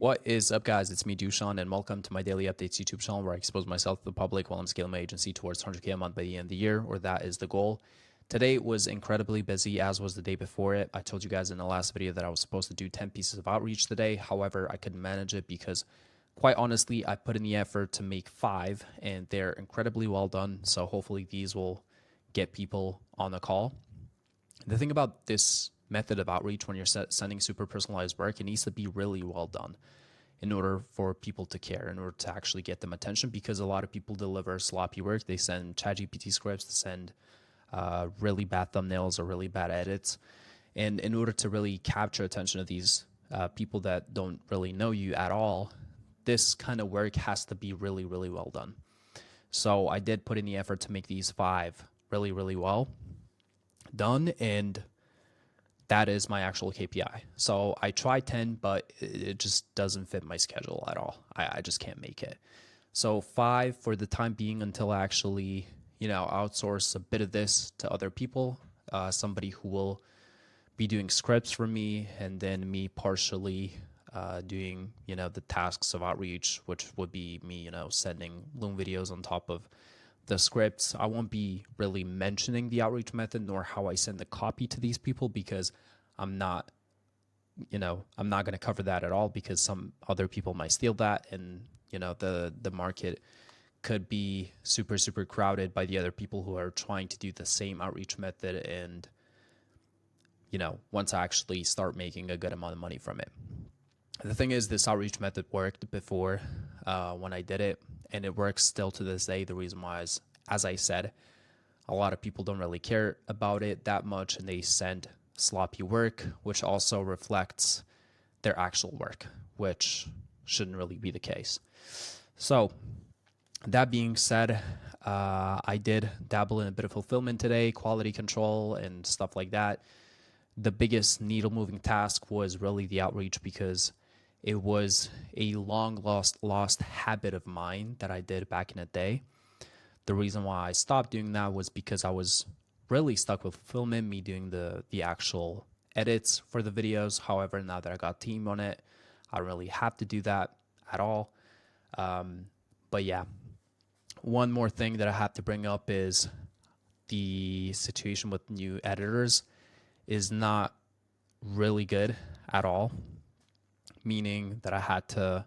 What is up, guys? It's me, Dushan, and welcome to my daily updates YouTube channel where I expose myself to the public while I'm scaling my agency towards 100K a month by the end of the year, or that is the goal. Today was incredibly busy, as was the day before it. I told you guys in the last video that I was supposed to do 10 pieces of outreach today. However, I couldn't manage it because, quite honestly, I put in the effort to make 5, and they're incredibly well done. So hopefully these will get people on the call. The thing about this method of outreach when you're sending super personalized work, it needs to be really well done in order for people to care, in order to actually get them attention, because a lot of people deliver sloppy work. They send ChatGPT scripts, they send really bad thumbnails or really bad edits. And in order to really capture attention of these people that don't really know you at all, this kind of work has to be really, really well done. So I did put in the effort to make these 5 really, really well done, and that is my actual KPI. So I tried 10, but it just doesn't fit my schedule at all. I just can't make it. So 5 for the time being until I actually, outsource a bit of this to other people, somebody who will be doing scripts for me, and then me partially doing, the tasks of outreach, which would be me, sending Loom videos on top of the scripts. I won't be really mentioning the outreach method nor how I send the copy to these people, because I'm not going to cover that at all, because some other people might steal that, and the market could be super, super crowded by the other people who are trying to do the same outreach method. And once I actually start making a good amount of money from it. The thing is, this outreach method worked before when I did it, and it works still to this day. The reason why is, as I said, a lot of people don't really care about it that much, and they send sloppy work, which also reflects their actual work, which shouldn't really be the case. So that being said, I did dabble in a bit of fulfillment today, quality control and stuff like that. The biggest needle moving task was really the outreach, because it was a long lost habit of mine that I did back in the day. The reason why I stopped doing that was because I was really stuck with fulfillment, me doing the actual edits for the videos. However, now that I got team on it, I don't really have to do that at all. But yeah, one more thing that I have to bring up is the situation with new editors is not really good at all, meaning that I had to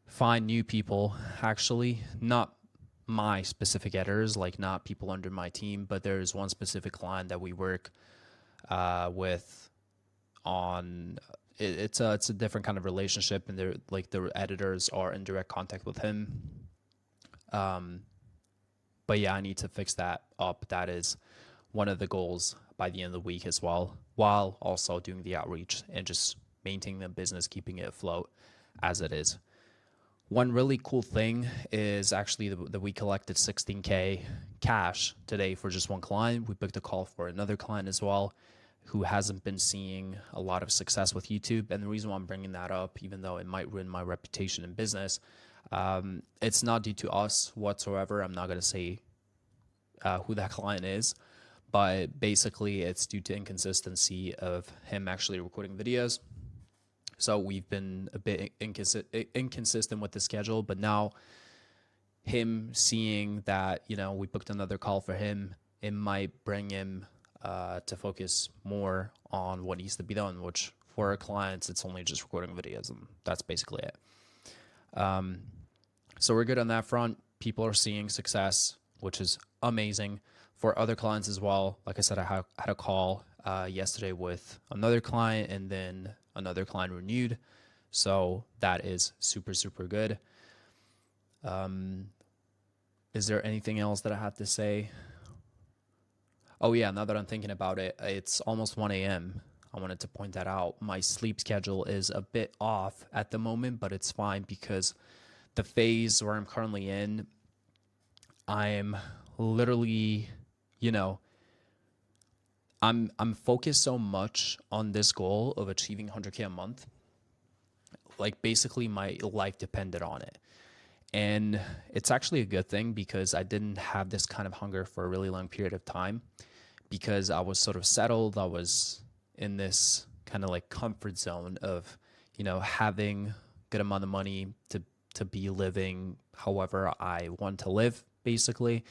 find new people, actually, not my specific editors, like not people under my team, but there's one specific client that we work with on. It's a different kind of relationship, and they're like the editors are in direct contact with him. But yeah, I need to fix that up. That is one of the goals by the end of the week as well, while also doing the outreach and just maintaining the business, keeping it afloat as it is. One really cool thing is actually that we collected 16K cash today for just one client. We booked a call for another client as well, who hasn't been seeing a lot of success with YouTube. And the reason why I'm bringing that up, even though it might ruin my reputation in business, it's not due to us whatsoever. I'm not going to say who that client is, but basically it's due to inconsistency of him actually recording videos. So we've been a bit inconsistent with the schedule, but now him seeing that, we booked another call for him, it might bring him to focus more on what needs to be done, which for our clients, it's only just recording videos, and that's basically it. So we're good on that front. People are seeing success, which is amazing. For other clients as well, like I said, I had a call yesterday with another client, and then another client renewed. So that is super, super good. Is there anything else that I have to say? Oh yeah, now that I'm thinking about it, it's almost 1 a.m. I wanted to point that out. My sleep schedule is a bit off at the moment, but it's fine, because the phase where I'm currently in, I'm literally, I'm focused so much on this goal of achieving 100K a month. Like basically my life depended on it. And it's actually a good thing, because I didn't have this kind of hunger for a really long period of time, because I was sort of settled. I was in this kind of like comfort zone of, having good amount of money to be living however I want to live, basically,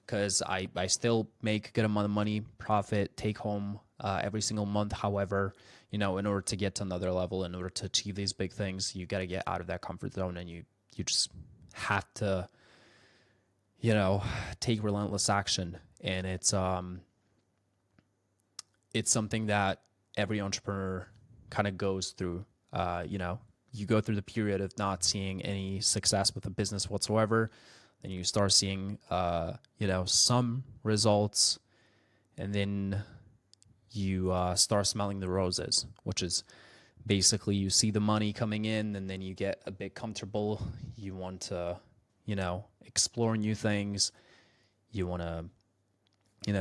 because I still make a good amount of money, profit, take home every single month. However, in order to get to another level, in order to achieve these big things, you got to get out of that comfort zone, and you just have to, take relentless action. And it's something that every entrepreneur kind of goes through. You go through the period of not seeing any success with the business whatsoever. Then you start seeing, some results, and then you start smelling the roses, which is basically you see the money coming in, and then you get a bit comfortable. You want to, explore new things. You want to,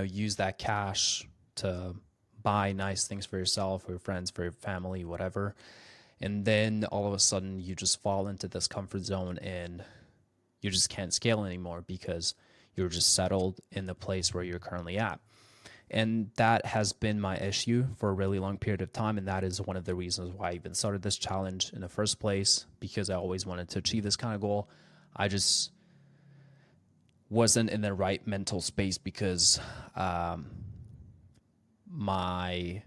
use that cash to buy nice things for yourself, for your friends, for your family, whatever. And then all of a sudden you just fall into this comfort zone and you just can't scale anymore because you're just settled in the place where you're currently at. And that has been my issue for a really long period of time. And that is one of the reasons why I even started this challenge in the first place, because I always wanted to achieve this kind of goal. I just wasn't in the right mental space because my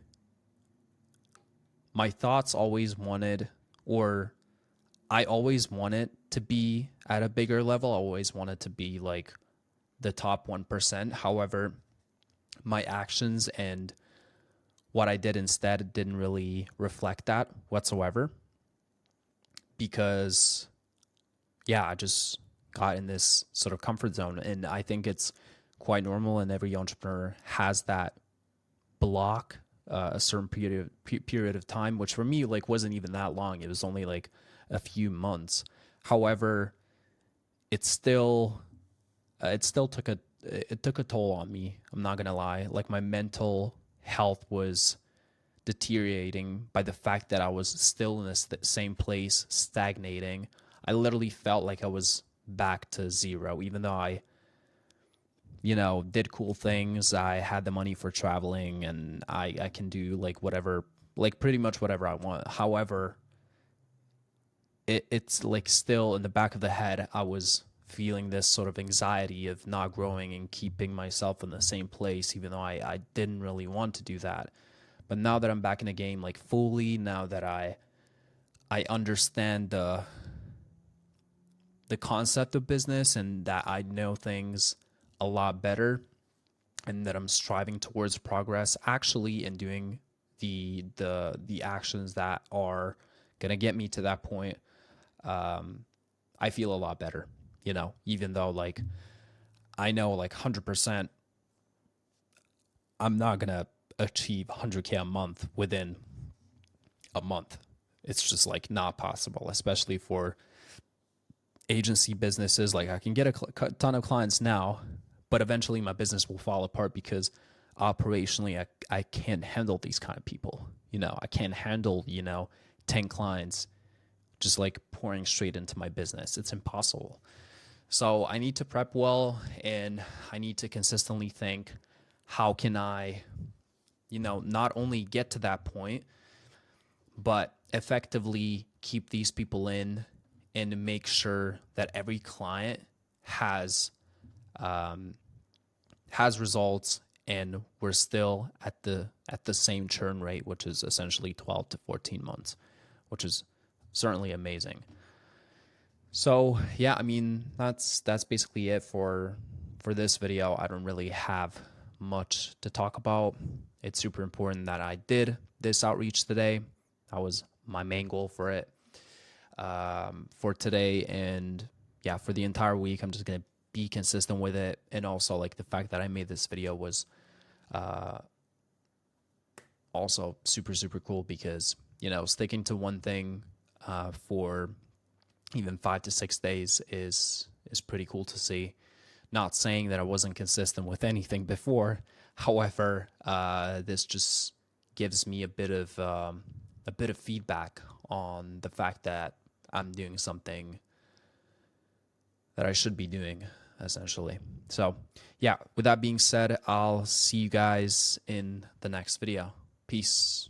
thoughts always wanted, or I always wanted to be at a bigger level. I always wanted to be like the top 1%. However, my actions and what I did instead didn't really reflect that whatsoever, because I just got in this sort of comfort zone. And I think it's quite normal, and every entrepreneur has that block, a certain period of time, which for me wasn't even that long. It was only like a few months. However, it still took a toll on me. I'm not gonna lie. Like, my mental health was deteriorating by the fact that I was still in the same place, stagnating. I literally felt like I was back to zero, even though I did cool things. I had the money for traveling, and I can do whatever, pretty much whatever I want. However, it's still in the back of the head, I was feeling this sort of anxiety of not growing and keeping myself in the same place, even though I didn't really want to do that. But now that I'm back in the game, fully, now that I understand the concept of business, and that I know things a lot better, and that I'm striving towards progress actually, and doing the actions that are gonna get me to that point, I feel a lot better, even though I know 100% I'm not gonna achieve 100K a month within a month. It's just not possible, especially for agency businesses. I can get a ton of clients now, but eventually my business will fall apart because operationally I can't handle these kind of people. I can't handle 10 clients just pouring straight into my business. It's impossible. So I need to prep well, and I need to consistently think, how can I not only get to that point, but effectively keep these people in, and make sure that every client has results, and we're still at the same churn rate, which is essentially 12 to 14 months, which is certainly amazing. So yeah, I mean, that's basically it for this video. I don't really have much to talk about. It's super important that I did this outreach today. That was my main goal for it, for today. And yeah, for the entire week, I'm just going to be consistent with it. And also the fact that I made this video was also super, super cool, because, sticking to one thing for even 5 to 6 days is pretty cool to see. Not saying that I wasn't consistent with anything before. However, this just gives me a bit of feedback on the fact that I'm doing something that I should be doing, essentially. So yeah, with that being said, I'll see you guys in the next video. Peace.